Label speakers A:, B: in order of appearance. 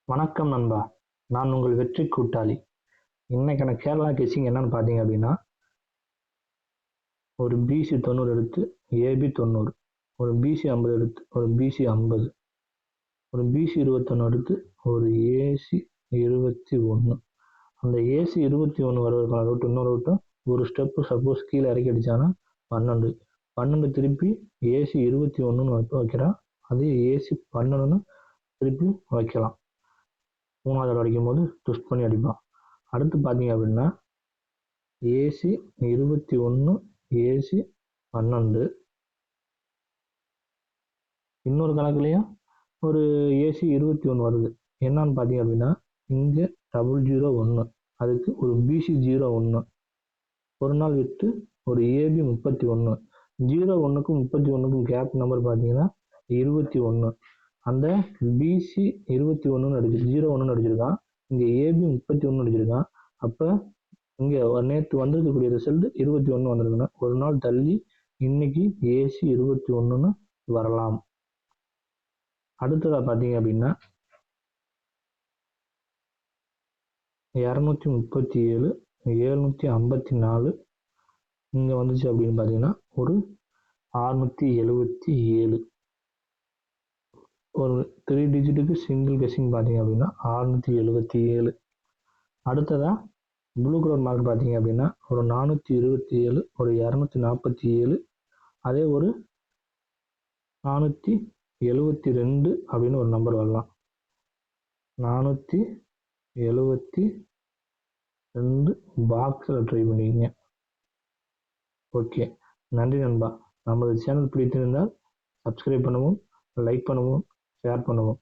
A: வணக்கம் நண்பா. நான் உங்கள் வெற்றி கூட்டாளி. இன்னைக்கான கேரளா கெஸ்ஸிங் என்னன்னு பார்த்தீங்க அப்படின்னா, ஒரு பிசி 90 எடுத்து ஏபி 90, ஒரு பிசி 50 எடுத்து ஒரு பிசி 50, ஒரு பிசி 21 எடுத்து ஒரு ஏசி 21. அந்த ஏசி 21 வருவதற்கான ரூட் இன்னொரு ரூட்டும் ஒரு ஸ்டெப்பு சப்போஸ் கீழே இறக்கி அடிச்சானா 12 திருப்பி ஏசி 21 வைக்கிறான். அதே ஏசி 12 திருப்பி வைக்கலாம். மூணாவது தடவை அடிக்கும் போது ட்விஸ்ட் பண்ணி அடிப்பான். அடுத்து பார்த்தீங்க அப்படின்னா ஏசி 21 ஏசி 12, இன்னொரு கணக்குலையும் ஒரு ஏசி 21 வருது. என்னன்னு பார்த்தீங்க அப்படின்னா இங்கே 001, அதுக்கு ஒரு பிசி 01, ஒரு நாள் விட்டு ஒரு ஏபி 31, 01க்கும் 31க்கும் கேப் நம்பர் பார்த்தீங்கன்னா 21. அந்த பிசி 21 அடிச்சிருக்கு, 01 அடிச்சிருக்கான். இங்கே ஏபி 31 அடிச்சிருக்கான். அப்போ இங்கே நேற்று வந்திருக்கக்கூடிய ரிசல்ட் 21 வந்திருக்குன்னா ஒரு நாள் தள்ளி இன்னைக்கு ஏசி 21 வரலாம். அடுத்ததாக பார்த்தீங்க அப்படின்னா 237 754 இங்கே வந்துச்சு அப்படின்னு பார்த்தீங்கன்னா ஒரு 677. ஒரு 3 டிஜிட்டுக்கு சிங்கிள் கெஸ்ஸிங் பார்த்தீங்க அப்படின்னா 677. அடுத்ததாக ப்ளூ கலர் மார்க் பார்த்தீங்க அப்படின்னா ஒரு 427, ஒரு 247, அதே ஒரு 472 அப்படின்னு ஒரு நம்பர் வரலாம். 472 பாக்ஸில் ட்ரை பண்ணிக்கங்க. ஓகே, நன்றி நண்பா. நமது சேனல் பிடித்திருந்தால் சப்ஸ்கிரைப் பண்ணவும், லைக் பண்ணவும், ஷேர் பண்ணவும்.